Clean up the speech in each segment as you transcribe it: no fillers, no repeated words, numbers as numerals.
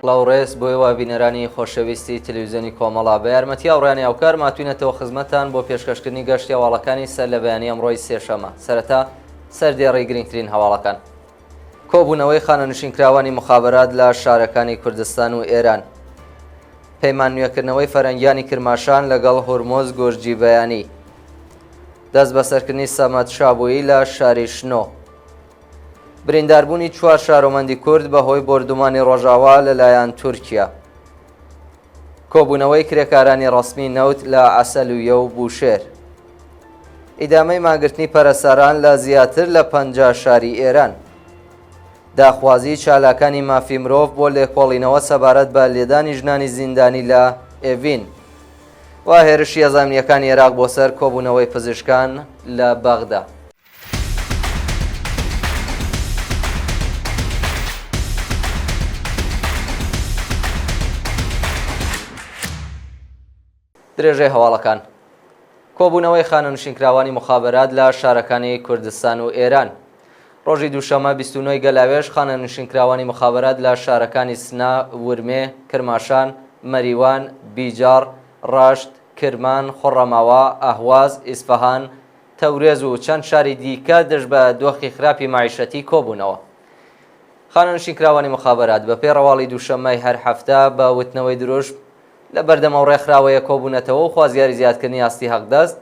لاوڕێز بۆی وابینەرانی خۆشەویستی تەلەڤیزیۆنی کۆمەڵا بە یارمەتی ئاوڕانی هاوکار ماتوینەتەوە خزمەتتان بۆ پێشکەشکردنی گەشتی هەواڵەکانی سەر لە بەیانی ئەمڕۆی سێشەمە. سەرەتا سەردێڕی گرنگترین هەواڵەکان. کۆبوونەوەی خانەنشینکراوانی مخابرات لە شارەکانی کوردستان و ئێران. پەیمان نوێکردنەوەی فەرەنگیانی کرماشان لەگەڵ هورمۆز گۆرجی بەیانی. دەست بەسەرکردنی سەمەد شابوویی لە شاری شنۆ. برینداربوونی 4 شارۆمەندی کورد بەهۆی بردومانی ڕۆژاوا لەلایەن تورکیا. کۆبوونەوەی کرێکارانی ڕەسمی نەوت لە عەسەلویە و بوشێر. ئیدامەی ماگرتنی پەرەسەران لە زیاتر لە 50 شاری ئێران. داخوازی چالاکانی مافی مرۆڤ بۆ لێکۆڵینەوە سەبارەت بە لێدانی ژنانی زیندانی لە ئێڤین. و هێرشی هێزانیەکانی عێراق بۆ سەر کۆبوونەوەی پزیشکان لە بەغدا. درێژەی هەواڵەکان. کۆبوونەوەی خانەنشینکراوانی مخابرات لە شارەکانی کوردستان و ئێران. ڕۆژی دووشەمە 29 گەلاوێژ خانەنشینکراوانی مخابرات لە شارەکانی سنا، ورمێ، کرماشان، مەریوان، بیجار، ڕاشت، کرمان، خۆڕەماوە، ئەهواز، ئیسفەهان، تەورێز و چەند شاری دیکە دژ بە دۆخی خراپی مەعیشەتی کۆبوونەوە. خانەنشینکراوانی مخابرات بە پێی ڕەواڵی دووشەمەی هەر هەفتە بە وتنەوەی دروشت لە بەردەمە ڕێکخراوەیە کۆبوونەتەوە و خوازیاری زیادکردنی ئاستی هەقدەست،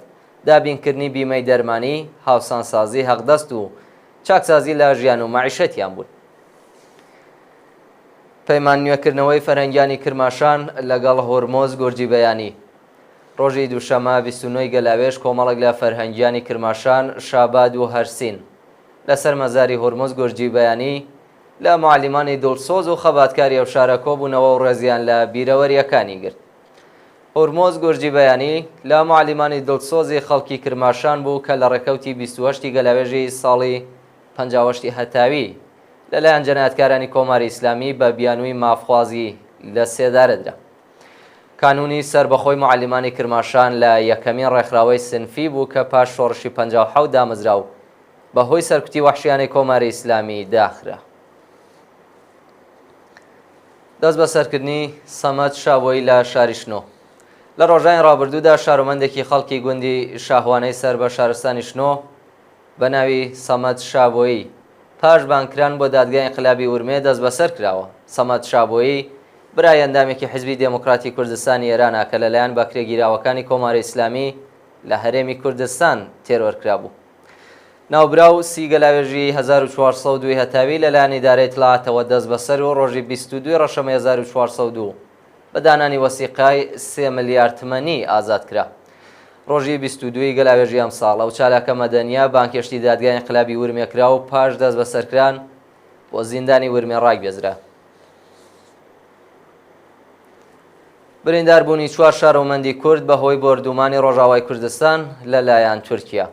دابینکردنی بیمەی دەرمانی، هاوسانسازی هەقدەست و چاکسازی لە ژیان و مەعیشەتیان بوون. پەیمان نوێکردنەوەی فەرهەنگیانی کرماشان لەگەڵ هورمۆز گۆرجی بەیانی. ڕۆژی دووشەمە 29 گەلاوێژ کۆمەڵێک لە فەرهەنگیانی کرماشان، شاباد و هەرسین لەسەر مەزاری هورمۆز گۆرجی بەیانی لە معلیمانی دڵسۆز و خەباتکاری ئەو شارە کۆبوونەوە و ڕێزیان لە بیرەوەریەکانی گرت. هورمۆز گۆرجی بەیانی لە معلیمانی دڵسۆزی خەڵکی کرماشان بوو کە لە ڕێکەوتی 28 گەلاوێژی ساڵی 58 هەتاوی لەلایەن جەنایەتکارانی کۆماری ئیسلامی بە بیانووی مافخوازی لە سێدارەدرا. کانونی سربەخۆی معلیمانی کرماشان لە یەکەمین ڕێکخراوەی سنفی بوو کە پاش شۆڕشی 57 دامەزرا و بەهۆی سەرکوتی وەحشیانەی کۆماری ئیسلامی داخرا. دەست بە سەرکردنی سەمەد شابوویی لە شاری شنۆ. لە ڕۆژانی ڕابردوودا شارۆمەندێکی خەڵکی گوندی شاهوانەی سەر بە شارستانی شنۆ بە ناوی سەمەد شابوویی پاش بانکران بۆ دادگای ئینقلابی ورمێ دەست بەسەر کراوە. سەمەد شابوویی برای ئەندامێکی حیزبی دێموکراتی کوردستانی ئێرانە کە لەلایەن بەکرێگیراوەکانی کۆماری ئیسلامی لە هەرێمی کوردستان تێرۆرکرا بوو. ناوبراو 30 گەلاوێژی 1402 هەتاوی لەلایەن ئیدارەی اطلاعاتەوە دەست بەسەر و ڕۆژی 22 ڕەشەمە 1402 بە دانانی وەسیقای 3 ملیار تمەنی ئازاد کرا. ڕۆژی 22 گەلاوێژی ئەم ساڵ ئەو چالاکە مەدەنیە بانکێشتی دادگای ئینقلابی ورمێ کرا و پاش دەست بەسەرکران بۆ زیندانی ورمێ ڕاگوێزرا. برینداربوونی 4 شارۆمەندی کورد بەهۆی بردومانی ڕۆژاوای کوردستان لەلایەن تورکیا.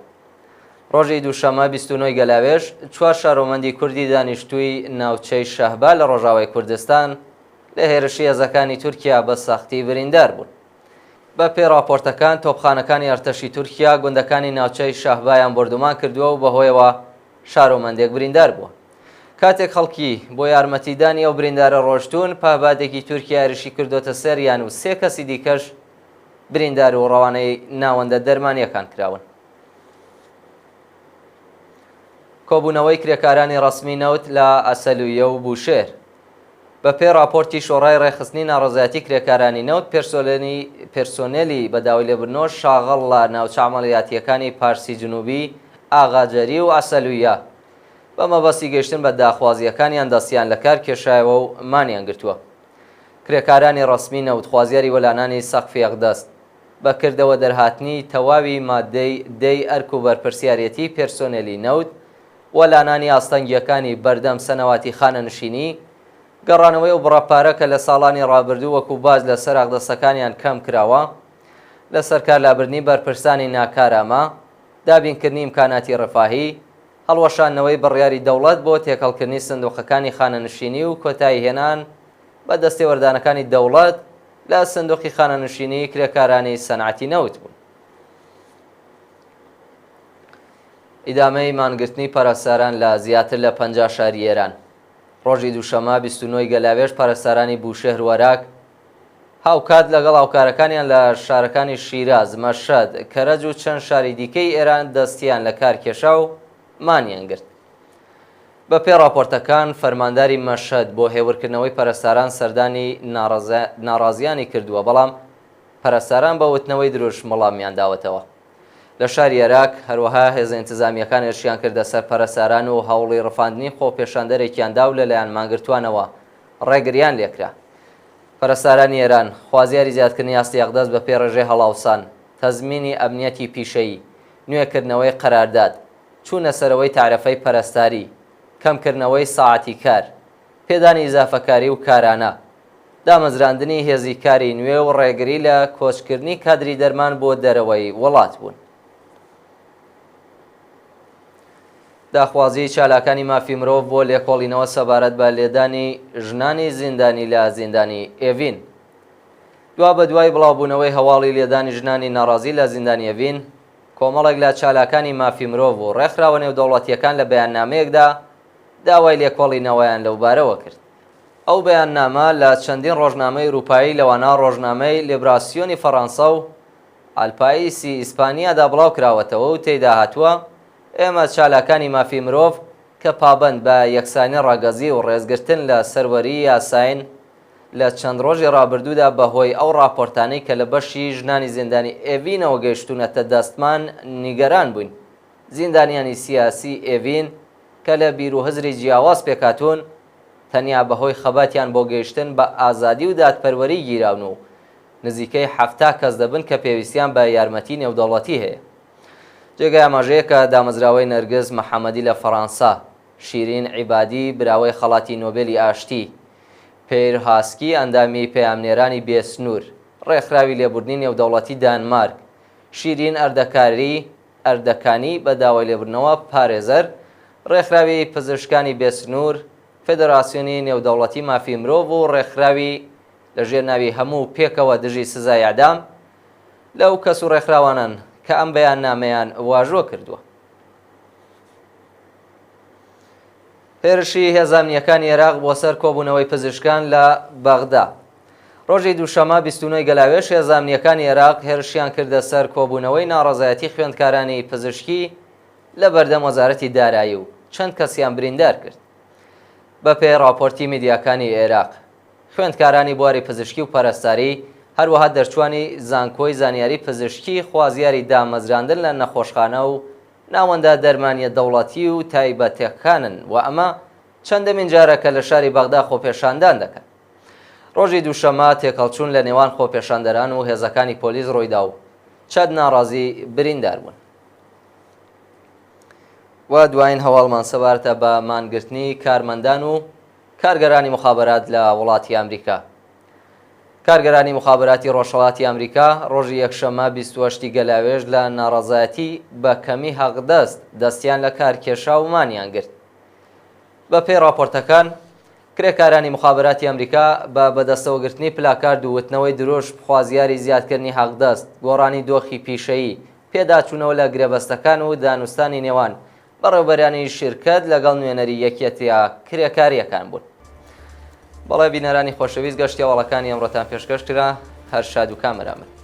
ڕۆژی دووشەمە 29 گەلاوێژ 4 شارۆمەندی کوردی دانیشتووی ناوچەی شەهبا لە ڕۆژاوای کوردستان لە هێرشی هێزەکانی تورکیا بە سەختی بریندار بوون. بە پێی راپۆرتەکان تۆپخانەکانی ئەرتەشی تورکیا گوندەکانی ناوچەی شەهبایان بردومان کردووە و بەهۆیەوە شارۆمەندێک بریندار بووە. کاتێک خەڵکی بۆ یارمەتیدانی ئەو بریندارە ڕۆشتون پابادێکی تورکیا هێرشی کردوتە سەریان و 3 کەسی دیکەش بریندار و ڕەوانەی ناوەندە دەرمانیەکان کراون. کۆبوونەوەی کرێکارانی ڕەسمی نەوت لە عەسەلویە و بوشێر. بە پێی راپۆرتی شۆڕای ڕێخستنی ناڕەزایەتی کرێکارانی نەوت پێرسۆنێلی بەداوای لێبوردنەوە شاغڵ لە ناوچە عەمەلیاتیەکانی پارسی جنوبی، ئاغاجەری و عەسەلویە بە مەبەستی گەیشتن بە داخوازیەکانیان دەستیان لە کار کێشایەوە و مانیان گرتووە. کرێکارانی ڕەسمی نەوت خوازیاری وەلانانی سەقفی ئەقدەست بەکردەوە دەرهاتنی تەواوی مادەی دەی ئەرک و بەرپرسیارەتی پێرسۆنێلی نەوت، وەلانانی ئاستەنگیەکانی بەردەم سەنەواتی خانەنشینی، گەڕانەوەی و بڕەپارە کە لە ساڵانی ڕابردوو وەکو باز لەسەر ئەقدەستەکانیان کەم کراوە، لەسەر کارلابردنی بەرپرسانی ناکارامە، دابینکردنی ئیمکاناتی ڕەفاهی، هەڵوەشانەوەی بڕیاری دەوڵەت بۆ تێکەڵکردنی سندوقەکانی خانەنشینی و کۆتایی هێنان بە دەستێوەردانەکانی دەوڵەت لە سندوقی خانەنشینی کرێکارانی سەنعەتی نەوت بوون. ئیدامەی مانگرتنی پەرەسەران لە زیاتر لە 50 شاری ئێران. ڕۆژی دووشەمە 29 گەلاوێژ پارێزسەرانی بوشێر وەراک هاوکات لەگەڵ هاوکارەکانیان لە شارەکانی شیراز، مەشەد، کەرەج و چەند شاری دیکەی ئێران دەستیان لە کار کێشا و مانیان گرت. بەپێی راپۆرتەکان فەرمانداری مەشەد بۆ هێورکردنەوەی پەرستاران سەردانی ناڕازیانی کردووە، بەڵام پەرستاران بە وتنەوەی دروست وەڵامیان داوەتەوە. لە شاری عێراق هەروەها هێزە ئینتیزامیەکان هێرشیان کردە سەر پەرستاران و هەوڵی ڕفاندنی خۆپێشاندەرێکیاندا و لەلایەن ماگرتوانەوە ڕێگریان لێکرا. پەرستارانی ئێران خوازیاری زیادکردنی ئاستی ئەقدەس بە پێی ڕێژەی هەڵاوسان، تەزمینی ئەمنیەتی پیشەیی، نوێکردنەوەی قەرارداد، چوونە سەرەوەی تعرفەی پەرستاری، کەمکردنەوەی ساعەتی کار، پێدانی ئیزافەکاری و کارانە، دامەزراندنی هێزی کاری نوێ و ڕێگری لە کۆچکردنی کادری دەرمان بۆ دەرەوەی وڵات بوون. داخوازی چالاکانی مافی مرۆڤ بۆ لێکۆڵینەوە سەبارەت بە لێدانی ژنانی زیندانی لە زیندانی ئێڤین. دوا بە دوای بڵاوبوونەوەی هەواڵی لێدانی ژنانی ناڕازی لە زیندانی ئێڤین، کۆمەڵێک لە چالاکانی مافی مرۆڤ و ڕێکخراوە نێودەوڵەتیەکان لە بەیاننامەیەکدا داوای لێکۆڵینەوەیان لەوبارەوە کرد. ئەو بەیاننامە لە چەندین ڕۆژنامەی ئوروپایی لەوانە ڕۆژنامەی لیبراسیۆنی فەڕەنسا و ئالپایسی ئیسپانیادا بڵاو کراوەتەوە و تێیدا هاتووە ئێمە چالاکانی مافی مرۆڤ کە پابەند بە یەکسانی ڕاگەزی و ڕێزگرتن لە سەروەری یاساین لە چەند ڕۆژی ڕابردوودا بەهۆی ئەو راپۆرتانەی کە لە بەشی ژنانی زیندانی ئێڤینەوە گەیشتونەتە دەستمان نیگەران بووین. زیندانیانی سیاسی ئێڤین کە لە بیرروهزری جیاواز پێکاتون تەنیا بەهۆی خەباتیان بۆ گەیشتن بە ئازادی و دادپەروەری گیراون و نزیکەی 70 کەس دەبن کە پێویستیان بە یارمەتی نێودەوڵەتی هەیە. جێگای ئاماژەیە کە دامەزراوەی نەرگز مەحەمەدی لە فەڕەنسا، شیرین عیبادی براوەی خەڵاتی نۆبێلی ئاشتی، پێیر هاسکی ئەندامی پەیامنێرانی بێسنوور، ڕێکخراوی لێبوردنی نێودەوڵەتی دانمارک، شیرین ئەردەکانی بە داوای لێبوردنەوە پارێزەر، ڕێکخراوی پزیشکانی بێسنوور، فێدەراسیۆنی نێودەوڵەتی مافی مرۆڤ و ڕێکخراوی لە ژێرناوی هەموو پێکەوە دژی سزای ئەعدام لەو کەس و ڕێکخراوانن کە ئەم بەیاننامەیان واژۆ کردووە. هێرشی هێزانیەکانی عێراق بۆ سەر کۆبوونەوەی پزیشکان لە بەغدا. ڕۆژی دووشەمە 29 گەلاوێژ هێزانیەکانی عێراق هێرشیان کردە سەر کۆبوونەوەی ناڕەزایەتی خوێندکارانی پزیشکی لە بەردەم وەزارەتی دارایی و چەند کەسیان بریندار کرد. بەپێی راپۆرتی میدیاکانی عێراق، خوێندکارانی بواری پزیشکی و پەرستاری هەروەها دەرچوانی زانکۆی زانیاری پزیشکی خوازیاری دامەزراندن لە نەخۆشخانە و ناوەندە دەرمانیە دەوڵەتی و تایبەتەکانن و ئەمە چەندەمین جارەکە لە شاری بەغدا خۆپێشاندان دەکەن. ڕۆژی دووشەمە تێکەڵچوون لە نێوان خۆپێشاندەران و هێزەکانی پۆلیس ڕۆیدا و چەند ناڕازی بریندار بوون. و دوایین هەواڵمان سەبارەتە بە مانگرتنی کارمەندان و کارگەرانی مخابرات لە وڵاتی ئەمریکا. کارگەرانی مخابراتی ڕۆژهەڵاتی ئەمریکا ڕۆژی یەکشەمە 28 گەلاوێژ لە ناڕەزایەتی بە کەمی حەقدەست دەستیان لە کارکێشا و مانیان گرت. بەپێی راپۆرتەکان کرێکارانی مخابراتی ئەمریکا بە بەدەستەوەگرتنی پلاکارد و وتنەوەی درۆژ خوازیاری زیادکردنی حەقدەست، گۆڕانی دۆخی پیشەیی، پێداچوونەوە لە گرێبەستەکان و دانوستانی نێوان بەڕێوەبەرانی شیرکەت لەگەڵ نوێنەری یەکێتیە کرێکاریەکان بوون. بەڵێ بینەرانی خۆشەویست گەشتیاوەڵەکانی ئەمڕۆتان پێشکەش کرا. هەر شاد و کامەرامن.